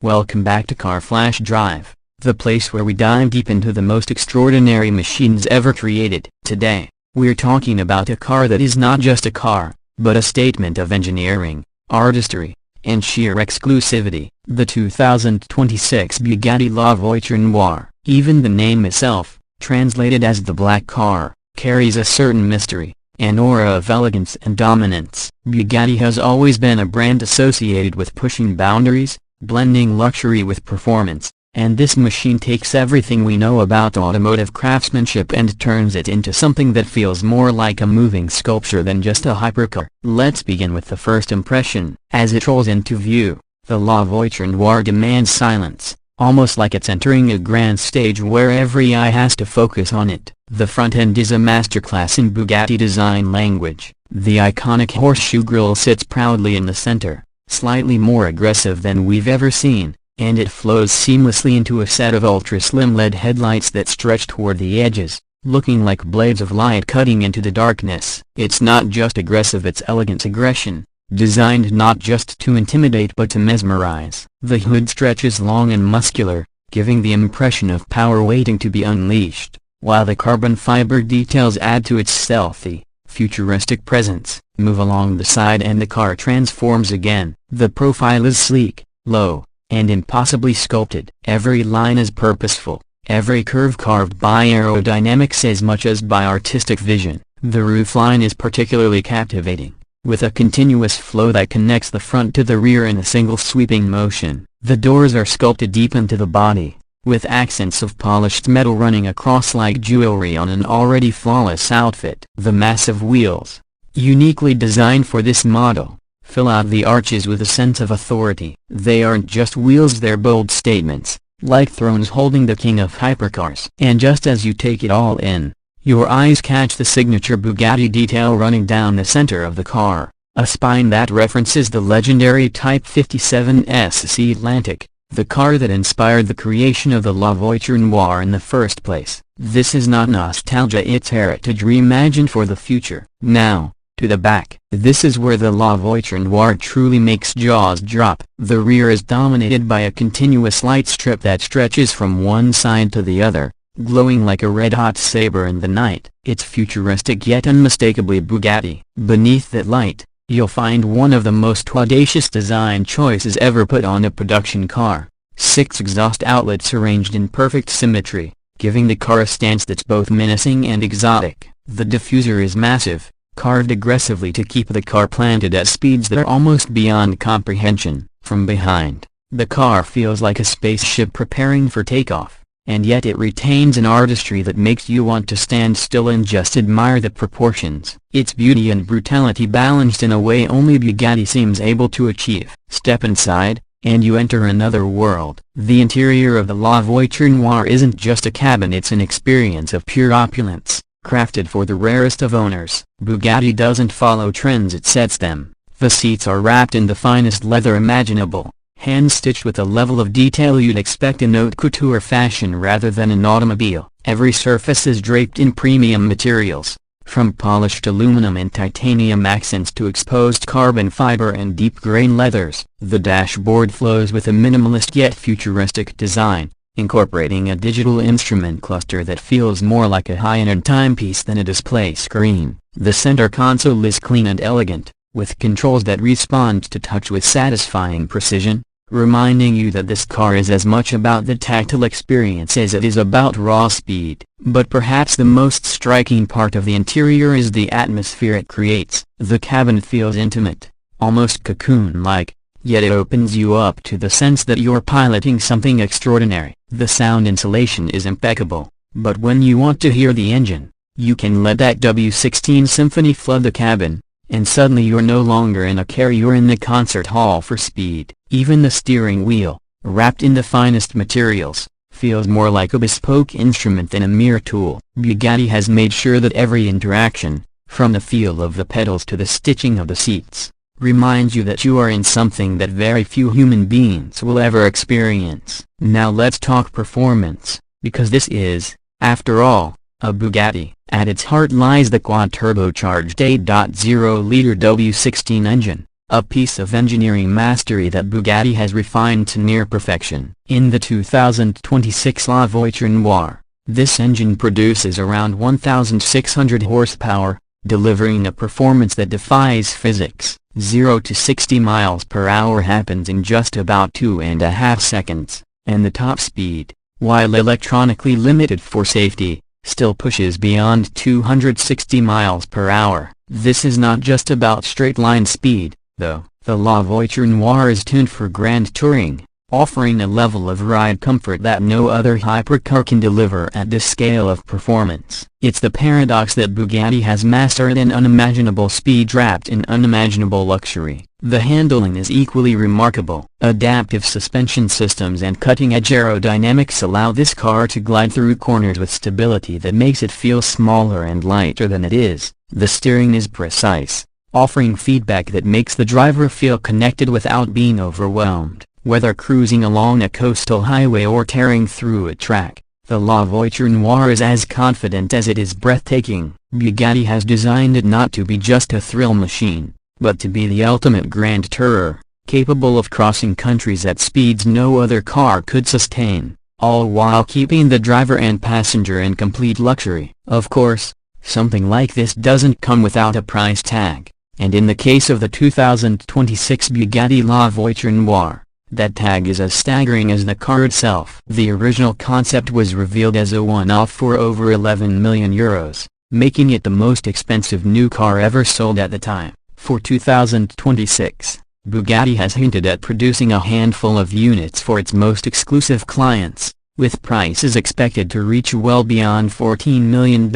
Welcome back to Car Flash Drive, the place where we dive deep into the most extraordinary machines ever created. Today, we're talking about a car that is not just a car, but a statement of engineering, artistry, and sheer exclusivity, the 2026 Bugatti La Voiture Noire. Even the name itself, translated as the Black Car, carries a certain mystery, an aura of elegance and dominance. Bugatti has always been a brand associated with pushing boundaries, blending luxury with performance, and this machine takes everything we know about automotive craftsmanship and turns it into something that feels more like a moving sculpture than just a hypercar. Let's begin with the first impression. As it rolls into view, the La Voiture Noire demands silence, almost like it's entering a grand stage where every eye has to focus on it. The front end is a masterclass in Bugatti design language. The iconic horseshoe grille sits proudly in the center, slightly more aggressive than we've ever seen, and it flows seamlessly into a set of ultra-slim LED headlights that stretch toward the edges, looking like blades of light cutting into the darkness. It's not just aggressive, it's elegant aggression, designed not just to intimidate but to mesmerize. The hood stretches long and muscular, giving the impression of power waiting to be unleashed, while the carbon fiber details add to its stealthy, futuristic presence. Move along the side and the car transforms again. The profile is sleek, low, and impossibly sculpted. Every line is purposeful, every curve carved by aerodynamics as much as by artistic vision. The roofline is particularly captivating, with a continuous flow that connects the front to the rear in a single sweeping motion. The doors are sculpted deep into the body, with accents of polished metal running across like jewelry on an already flawless outfit. The massive wheels, uniquely designed for this model, fill out the arches with a sense of authority. They aren't just wheels, they're bold statements, like thrones holding the king of hypercars. And just as you take it all in, your eyes catch the signature Bugatti detail running down the center of the car, a spine that references the legendary Type 57 SC Atlantic, the car that inspired the creation of the La Voiture Noire in the first place. This is not nostalgia, it's heritage reimagined for the future. Now, to the back. This is where the La Voiture Noire truly makes jaws drop. The rear is dominated by a continuous light strip that stretches from one side to the other, glowing like a red-hot saber in the night. It's futuristic yet unmistakably Bugatti. Beneath that light, you'll find one of the most audacious design choices ever put on a production car. 6 exhaust outlets arranged in perfect symmetry, giving the car a stance that's both menacing and exotic. The diffuser is massive, carved aggressively to keep the car planted at speeds that are almost beyond comprehension. From behind, the car feels like a spaceship preparing for takeoff, and yet it retains an artistry that makes you want to stand still and just admire the proportions. It's beauty and brutality balanced in a way only Bugatti seems able to achieve. Step inside, and you enter another world. The interior of the La Voiture Noire isn't just a cabin, it's an experience of pure opulence, crafted for the rarest of owners. Bugatti doesn't follow trends, it sets them. The seats are wrapped in the finest leather imaginable, hand-stitched with a level of detail you'd expect in haute couture fashion rather than an automobile. Every surface is draped in premium materials, from polished aluminum and titanium accents to exposed carbon fiber and deep-grain leathers. The dashboard flows with a minimalist yet futuristic design, incorporating a digital instrument cluster that feels more like a high-end timepiece than a display screen. The center console is clean and elegant, with controls that respond to touch with satisfying precision, reminding you that this car is as much about the tactile experience as it is about raw speed. But perhaps the most striking part of the interior is the atmosphere it creates. The cabin feels intimate, almost cocoon-like, yet it opens you up to the sense that you're piloting something extraordinary. The sound insulation is impeccable, but when you want to hear the engine, you can let that W16 symphony flood the cabin, and suddenly you're no longer in a car, you're in the concert hall for speed. Even the steering wheel, wrapped in the finest materials, feels more like a bespoke instrument than a mere tool. Bugatti has made sure that every interaction, from the feel of the pedals to the stitching of the seats, reminds you that you are in something that very few human beings will ever experience. Now let's talk performance, because this is, after all, a Bugatti. At its heart lies the quad-turbocharged 8.0-liter W16 engine, a piece of engineering mastery that Bugatti has refined to near perfection. In the 2026 La Voiture Noire, this engine produces around 1,600 horsepower, delivering a performance that defies physics. 0 to 60 miles per hour happens in just about 2.5 seconds, and the top speed, while electronically limited for safety, still pushes beyond 260 miles per hour. This is not just about straight-line speed, though. The La Voiture Noire is tuned for grand touring, offering a level of ride comfort that no other hypercar can deliver at this scale of performance. It's the paradox that Bugatti has mastered an unimaginable speed wrapped in unimaginable luxury. The handling is equally remarkable. Adaptive suspension systems and cutting-edge aerodynamics allow this car to glide through corners with stability that makes it feel smaller and lighter than it is. The steering is precise, offering feedback that makes the driver feel connected without being overwhelmed. Whether cruising along a coastal highway or tearing through a track, the La Voiture Noire is as confident as it is breathtaking. Bugatti has designed it not to be just a thrill machine, but to be the ultimate grand tourer, capable of crossing countries at speeds no other car could sustain, all while keeping the driver and passenger in complete luxury. Of course, something like this doesn't come without a price tag, and in the case of the 2026 Bugatti La Voiture Noire, that tag is as staggering as the car itself. The original concept was revealed as a one-off for over 11 million euros, making it the most expensive new car ever sold at the time. For 2026, Bugatti has hinted at producing a handful of units for its most exclusive clients, with prices expected to reach well beyond $14 million,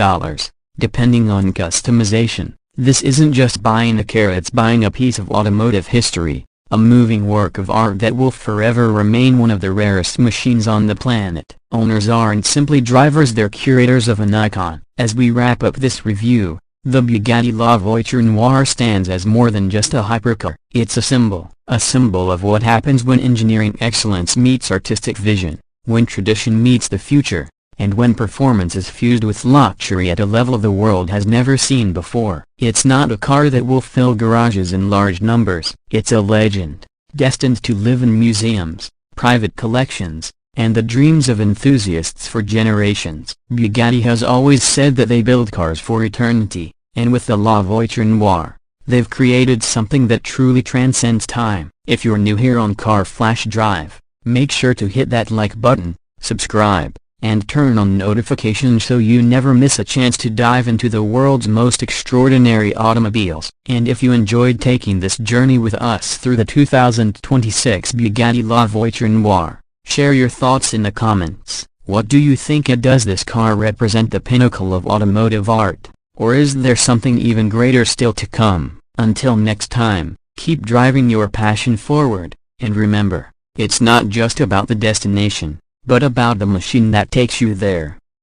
depending on customization. This isn't just buying a car, it's buying a piece of automotive history, a moving work of art that will forever remain one of the rarest machines on the planet. Owners aren't simply drivers, they're curators of an icon. As we wrap up this review, the Bugatti La Voiture Noire stands as more than just a hypercar. It's a symbol of what happens when engineering excellence meets artistic vision, when tradition meets the future, and when performance is fused with luxury at a level the world has never seen before. It's not a car that will fill garages in large numbers. It's a legend, destined to live in museums, private collections, and the dreams of enthusiasts for generations. Bugatti has always said that they build cars for eternity, and with the La Voiture Noire, they've created something that truly transcends time. If you're new here on Car Flash Drive, make sure to hit that like button, subscribe, and turn on notifications so you never miss a chance to dive into the world's most extraordinary automobiles. And if you enjoyed taking this journey with us through the 2026 Bugatti La Voiture Noire, share your thoughts in the comments. What do you think? Does this car represent the pinnacle of automotive art, or is there something even greater still to come? Until next time, keep driving your passion forward, and remember, it's not just about the destination, but about the machine that takes you there.